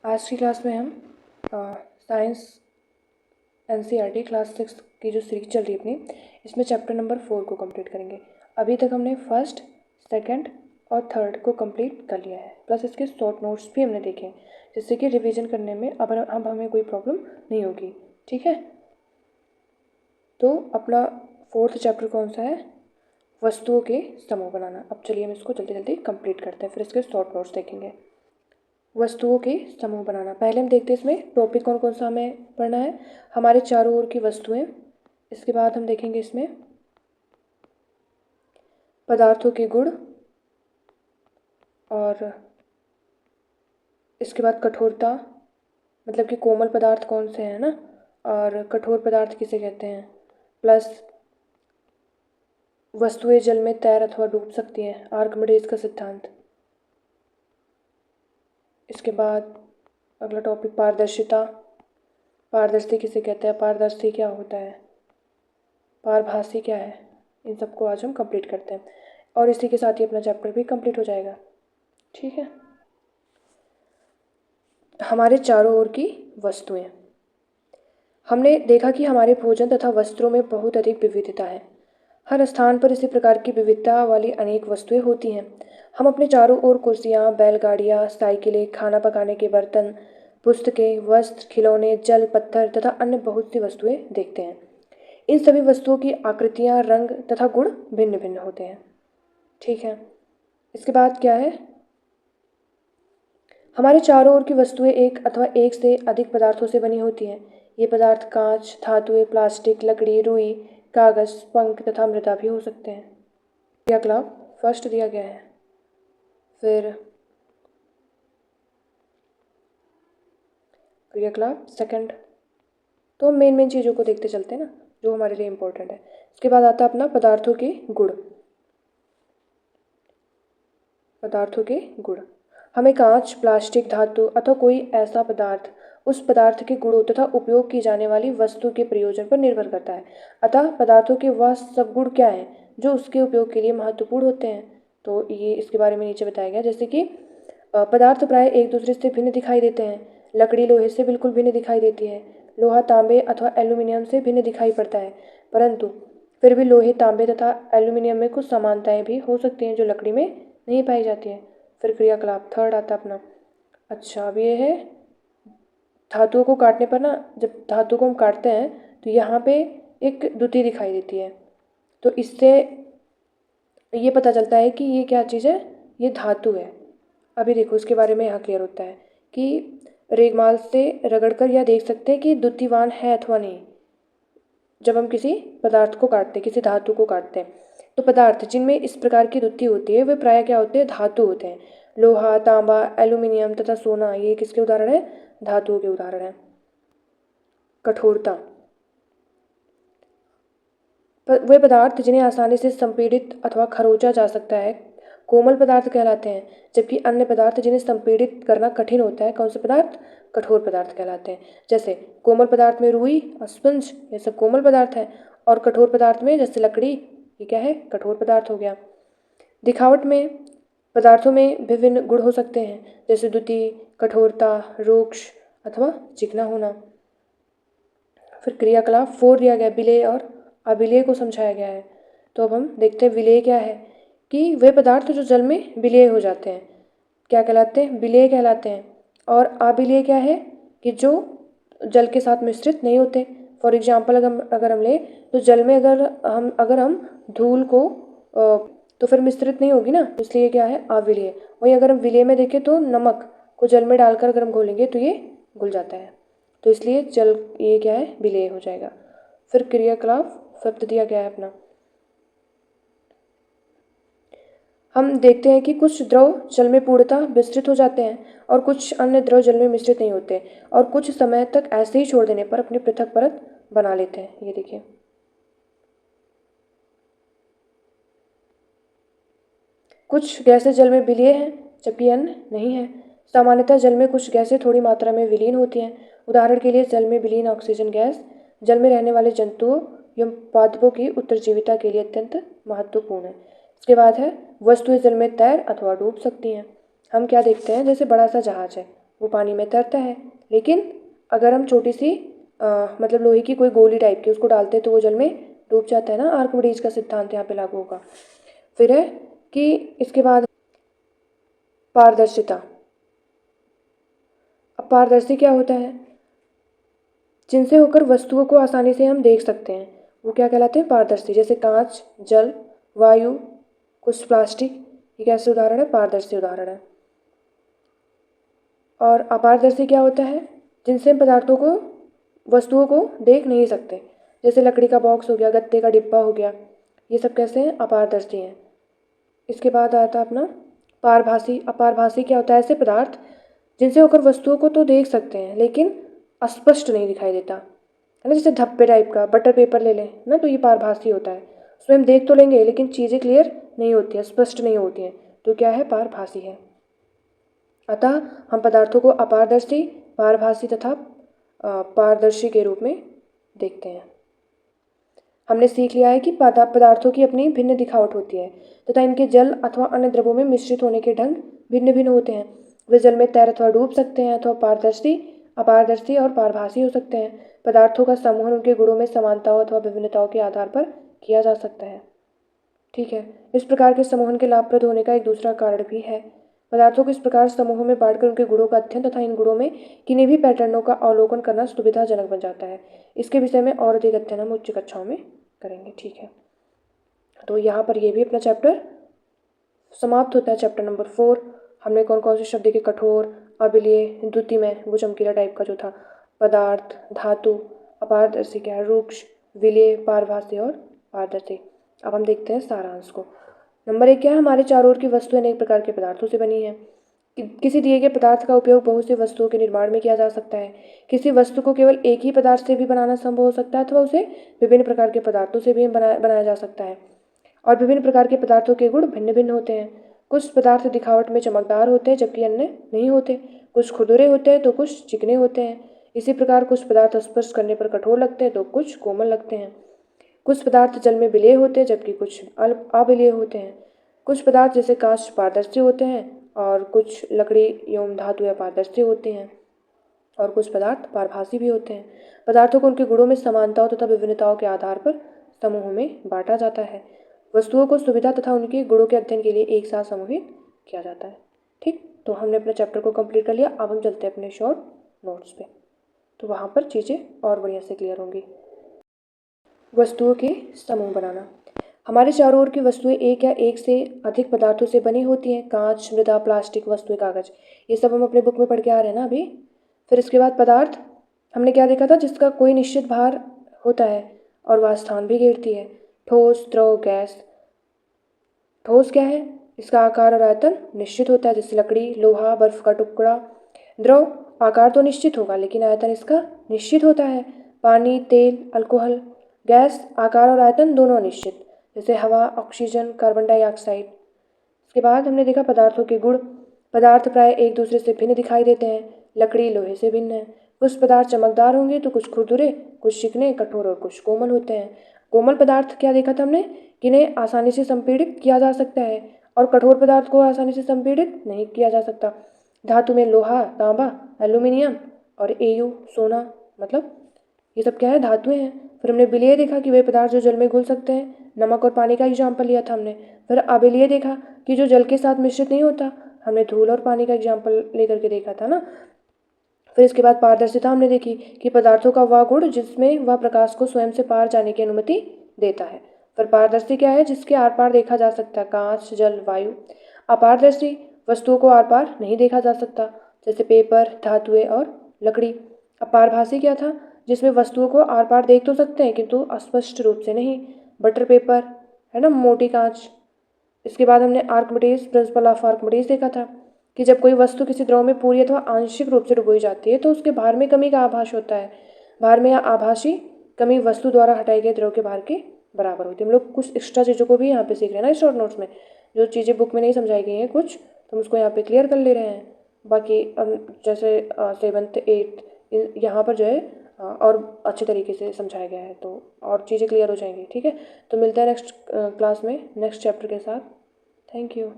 आज की क्लास में हम साइंस एनसीईआरटी क्लास 6 की जो सीरीज चल रही है अपनी, इसमें चैप्टर नंबर 4 को कंप्लीट करेंगे। अभी तक हमने फर्स्ट, सेकंड और थर्ड को कंप्लीट कर लिया है, प्लस इसके शॉर्ट नोट्स भी हमने देखे, जिससे कि रिवीजन करने में अब हमें कोई प्रॉब्लम नहीं होगी। ठीक है, तो अपना फोर्थ चैप्टर कौन सा है? वस्तुओं के समूह बनाना। अब चलिए हम इसको जल्दी जल्दी कंप्लीट करते हैं, फिर इसके शॉर्ट नोट्स देखेंगे। वस्तुओं के समूह बनाना। पहले हम देखते हैं इसमें टॉपिक कौन कौन सा हमें पढ़ना है। हमारे चारों ओर की वस्तुएं। इसके बाद हम देखेंगे इसमें पदार्थों के गुण, और इसके बाद कठोरता, मतलब कि कोमल पदार्थ कौन से हैं ना, और कठोर पदार्थ किसे कहते हैं। प्लस वस्तुएं जल में तैर अथवा डूब सकती हैं, आर्किमिडीज का सिद्धांत। इसके बाद अगला टॉपिक पारदर्शिता। पारदर्शी किसे कहते हैं, पारदर्शी क्या होता है, पारभासी क्या है। इन सबको आज हम कंप्लीट करते हैं, और इसी के साथ ही अपना चैप्टर भी कंप्लीट हो जाएगा। ठीक है, हमारे चारों ओर की वस्तुएं। हमने देखा कि हमारे भोजन तथा वस्त्रों में बहुत अधिक विविधता है। हर स्थान पर इसी प्रकार की विविधता वाली अनेक वस्तुएं होती हैं। हम अपने चारों ओर कुर्सियाँ, बैलगाड़ियाँ, साइकिलें, खाना पकाने के बर्तन, पुस्तकें, वस्त्र, खिलौने, जल, पत्थर तथा अन्य बहुत सी वस्तुएं देखते हैं। इन सभी वस्तुओं की आकृतियाँ, रंग तथा गुण भिन्न भिन्न होते हैं। ठीक है, इसके बाद क्या है? हमारे चारों ओर की वस्तुएं एक अथवा एक से अधिक पदार्थों से बनी होती हैं। ये पदार्थ कांच, धातुएं, प्लास्टिक, लकड़ी, रुई, कागज, पंख तथा मृदा भी हो सकते हैं। क्रियाकलाप फर्स्ट दिया गया है, फिर क्रियाकलाप सेकंड। तो हम मेन चीज़ों को देखते चलते हैं ना, जो हमारे लिए इम्पोर्टेंट है। इसके बाद आता है अपना पदार्थों के गुण। पदार्थों के गुण। हमें कांच, प्लास्टिक, धातु अथवा कोई ऐसा पदार्थ उस पदार्थ के गुणों तथा उपयोग की जाने वाली वस्तु के प्रयोजन पर निर्भर करता है। अतः पदार्थों के वह सब गुण क्या हैं जो उसके उपयोग के लिए महत्वपूर्ण होते हैं। तो ये इसके बारे में नीचे बताया गया, जैसे कि पदार्थ प्राय एक दूसरे से भिन्न दिखाई देते हैं। लकड़ी लोहे से बिल्कुल भिन्न दिखाई देती है। लोहा तांबे अथवा एल्यूमिनियम से भिन्न दिखाई पड़ता है, परंतु फिर भी लोहे, तांबे तथा एल्यूमिनियम में कुछ समानताएं भी हो सकती हैं जो लकड़ी में नहीं पाई जाती है। फिर क्रियाकलाप थर्ड आता अपना। अच्छा, अब ये है धातुओं को काटने पर ना, जब धातु को हम काटते हैं तो यहाँ पे एक द्युति दिखाई देती है, तो इससे ये पता चलता है कि ये क्या चीज़ है, ये धातु है। अभी देखो इसके बारे में यहाँ क्लियर होता है कि रेगमाल से रगड़कर यह देख सकते हैं कि द्युतिवान है अथवा नहीं। जब हम किसी पदार्थ को काटते हैं, किसी धातु को काटते हैं, तो पदार्थ जिनमें इस प्रकार की द्युति होती है वे प्रायः क्या होते हैं, धातु होते हैं। लोहा, तांबा, एल्यूमिनियम तथा सोना, ये किसके उदाहरण है, धातुओं के उदाहरण हैं। कठोरता। वे पदार्थ जिन्हें आसानी से संपीड़ित अथवा खरोंचा जा सकता है कोमल पदार्थ कहलाते हैं, जबकि अन्य पदार्थ जिन्हें संपीड़ित करना कठिन होता है, कौन से पदार्थ, कठोर पदार्थ कहलाते हैं। जैसे कोमल पदार्थ में रुई, स्पंज, ये सब कोमल पदार्थ हैं, और कठोर पदार्थ में जैसे लकड़ी, ये क्या है, कठोर पदार्थ हो गया। दिखावट में पदार्थों में विभिन्न गुण हो सकते हैं, जैसे द्युति, कठोरता, रूक्ष अथवा चिकना होना। फिर क्रियाकलाप फोर दिया गया, विलेय और अविलेय को समझाया गया है। तो अब हम देखते हैं विलेय क्या है, कि वे पदार्थ जो जल में विलेय हो जाते हैं क्या कहलाते हैं, विलेय कहलाते हैं। और अविलेय क्या है, कि जो जल के साथ मिश्रित नहीं होते। फॉर एग्जाम्पल अगर हम लें तो जल में अगर हम धूल को तो फिर मिश्रित नहीं होगी ना, इसलिए क्या है, अविलेय। वहीं अगर हम विलेय में देखें तो नमक को जल में डालकर अगर हम घोलेंगे तो ये घुल जाता है, तो इसलिए जल ये क्या है, विलेय हो जाएगा। फिर क्रियाकलाप फिफ्थ दिया गया है अपना। हम देखते हैं कि कुछ द्रव जल में पूर्णतः विस्तृत हो जाते हैं और कुछ अन्य द्रव जल में मिश्रित नहीं होते, और कुछ समय तक ऐसे ही छोड़ देने पर अपनी पृथक परत बना लेते हैं। ये देखिए, कुछ गैसें जल में विलीय हैं जबकि अन्य नहीं है। सामान्यतः जल में कुछ गैसें थोड़ी मात्रा में विलीन होती हैं। उदाहरण के लिए जल में विलीन ऑक्सीजन गैस जल में रहने वाले जंतुओं एवं पादपों की उत्तरजीविता के लिए अत्यंत महत्वपूर्ण है। इसके बाद है वस्तुएं जल में तैर अथवा डूब सकती हैं। हम क्या देखते हैं, जैसे बड़ा सा जहाज है, वो पानी में तैरता है। लेकिन अगर हम छोटी सी मतलब लोहे की कोई गोली टाइप की उसको डालते हैं तो वो जल में डूब जाता है ना। आर्किमिडीज का सिद्धांत यहाँ पे लागू होगा। फिर है कि इसके बाद पारदर्शिता। अब पारदर्शी क्या होता है? जिनसे होकर वस्तुओं को आसानी से हम देख सकते हैं वो क्या कहलाते हैं? पारदर्शी। जैसे कांच, जल, वायु, कुछ प्लास्टिक, ये कैसे उदाहरण है? पारदर्शी उदाहरण है। और अपारदर्शी क्या होता है? जिनसे हम पदार्थों को, वस्तुओं को देख नहीं सकते। जैसे लकड़ी का बॉक्स हो गया, गत्ते का डिब्बा हो गया, ये सब कैसे हैं? अपारदर्शी हैं। इसके बाद आता है अपना पारभासी। अपारभासी क्या होता है? ऐसे पदार्थ जिनसे होकर वस्तुओं को तो देख सकते हैं लेकिन अस्पष्ट नहीं दिखाई देता, है ना। जैसे धब्बे टाइप का बटर पेपर ले लें ना, तो ये पारभासी होता है। उसमें हम देख तो लेंगे लेकिन चीज़ें क्लियर नहीं होती हैं, स्पष्ट नहीं होती हैं, तो क्या है? पारभासी है। अतः हम पदार्थों को अपारदर्शी, पारभासी तथा पारदर्शी के रूप में देखते हैं। हमने सीख लिया है कि पदार्थों की अपनी भिन्न दिखावट होती है तथा इनके जल अथवा अन्य द्रवों में मिश्रित होने के ढंग भिन्न भिन्न होते हैं। वे जल में तैर अथवा डूब सकते हैं अथवा पारदर्शी, अपारदर्शी और पारभासी हो सकते हैं। पदार्थों का समूहन उनके गुणों में समानताओं अथवा विभिन्नताओं के आधार पर किया जा सकता है। ठीक है। इस प्रकार के समूहन के लाभप्रद होने का एक दूसरा कारण भी है। पदार्थों को इस प्रकार समूहों में बांटकर उनके गुणों का अध्ययन तथा इन गुणों में किन्हीं भी पैटर्नों का अवलोकन करना सुविधाजनक बन जाता है। इसके विषय में और अधिक अध्ययन हम उच्च कक्षाओं में करेंगे। ठीक है, तो यहाँ पर ये भी अपना चैप्टर समाप्त होता है। चैप्टर नंबर 4 हमने कौन कौन से शब्द देखे? कठोर, अबलीय, द्युति में वो चमकीला टाइप का जो था, पदार्थ, धातु, अपारदर्शी क्या है, रुक्ष, विलेय, पारभासी और पारदर्शी। अब हम देखते हैं सारांश को। नंबर 1 क्या है? हमारे चारों ओर की वस्तुएं अनेक प्रकार के पदार्थों से बनी है। किसी दिए गए पदार्थ का उपयोग बहुत सी वस्तुओं के निर्माण में किया जा सकता है। किसी वस्तु को केवल एक ही पदार्थ से भी बनाना संभव हो सकता है अथवा उसे विभिन्न प्रकार के पदार्थों से भी बनाया जा सकता है। और विभिन्न प्रकार के पदार्थों के गुण भिन्न भिन्न होते हैं। कुछ पदार्थ दिखावट में चमकदार होते हैं जबकि अन्य नहीं होते। कुछ खुरदुरे होते हैं तो कुछ चिकने होते हैं। इसी प्रकार कुछ पदार्थ स्पर्श करने पर कठोर लगते हैं तो कुछ कोमल लगते हैं। कुछ पदार्थ जल में विलेय होते हैं जबकि कुछ अविलेय होते हैं। कुछ पदार्थ जैसे कांच पारदर्शी होते हैं और कुछ लकड़ी एवं धातु या पारदर्शी होते हैं और कुछ पदार्थ पारभासी भी होते हैं। पदार्थों को उनके गुणों में समानताओं तथा विभिन्नताओं के आधार पर समूहों में बांटा जाता है। वस्तुओं को सुविधा तथा उनके गुणों के अध्ययन के लिए एक साथ समूहित किया जाता है। ठीक, तो हमने अपने चैप्टर को कंप्लीट कर लिया। अब हम चलते हैं अपने शॉर्ट नोट्स पे, तो वहाँ पर चीज़ें और बढ़िया से क्लियर होंगी। वस्तुओं के समूह बनाना। हमारे चारों ओर की वस्तुएं एक या एक से अधिक पदार्थों से बनी होती हैं। कांच, मृदा, प्लास्टिक वस्तुएं, कागज, ये सब हम अपने बुक में पढ़ के आ रहे हैं ना अभी। फिर इसके बाद पदार्थ हमने क्या देखा था? जिसका कोई निश्चित भार होता है और वह स्थान भी घेरती है। ठोस, द्रव, गैस। ठोस क्या है? इसका आकार और आयतन निश्चित होता है, जैसे लकड़ी, लोहा, बर्फ का टुकड़ा। द्रव, आकार तो निश्चित होगा लेकिन आयतन इसका निश्चित होता है, पानी, तेल, अल्कोहल। गैस, आकार और आयतन दोनों निश्चित, जैसे हवा, ऑक्सीजन, कार्बन डाइऑक्साइड। इसके बाद हमने देखा पदार्थों के गुण। पदार्थ प्राय एक दूसरे से भिन्न दिखाई देते हैं। लकड़ी लोहे से भिन्न है। कुछ पदार्थ चमकदार होंगे तो कुछ खुरदुरे, कुछ चिकने, कठोर और कुछ कोमल होते हैं। कोमल पदार्थ क्या देखा था हमने? किन्हें आसानी से संपीड़ित किया जा सकता है और कठोर पदार्थ को आसानी से संपीड़ित नहीं किया जा सकता। धातु में लोहा, तांबा, एल्यूमिनियम और एयू, सोना, मतलब ये सब क्या है? धातुएं हैं। फिर हमने विलेय देखा कि वे पदार्थ जो जल में घुल सकते हैं। नमक और पानी का एग्जाम्पल लिया था हमने। फिर अविलेय देखा कि जो जल के साथ मिश्रित नहीं होता। हमने धूल और पानी का एग्जाम्पल लेकर के देखा था ना। फिर इसके बाद पारदर्शिता हमने देखी कि पदार्थों का वह गुण जिसमें वह प्रकाश को स्वयं से पार जाने की अनुमति देता है। फिर पारदर्शी क्या है? जिसके आर पार देखा जा सकता है, कांच, जल, वायु। अपारदर्शी, वस्तुओं को आर पार नहीं देखा जा सकता, जैसे पेपर, धातुएं और लकड़ी। अपारभासी क्या था? जिसमें वस्तुओं को आर पार देख तो सकते हैं किंतु स्पष्ट रूप से नहीं, बटर पेपर, है ना, मोटी कांच। इसके बाद हमने आर्किमिडीज, प्रिंसिपल ऑफ आर्किमिडीज देखा था कि जब कोई वस्तु किसी द्रव में पूरी अथवा आंशिक रूप से डुबोई जाती है तो उसके भार में कमी का आभास होता है। भार में यह आभासी कमी वस्तु द्वारा हटाए गए द्रव के भार के बराबर होती है। हम लोग कुछ एक्स्ट्रा चीज़ों को भी यहाँ पे सीख रहे हैं ना शॉर्ट नोट्स में। जो चीज़ें बुक में नहीं समझाई गई हैं कुछ, तो हम उसको यहाँ पे क्लियर कर ले रहे हैं। बाकी जैसे 7th 8th यहाँ पर जो है और अच्छे तरीके से समझाया गया है, तो और चीज़ें क्लियर हो जाएंगी। ठीक है, तो मिलते हैं नेक्स्ट क्लास में नेक्स्ट चैप्टर के साथ। Thank you.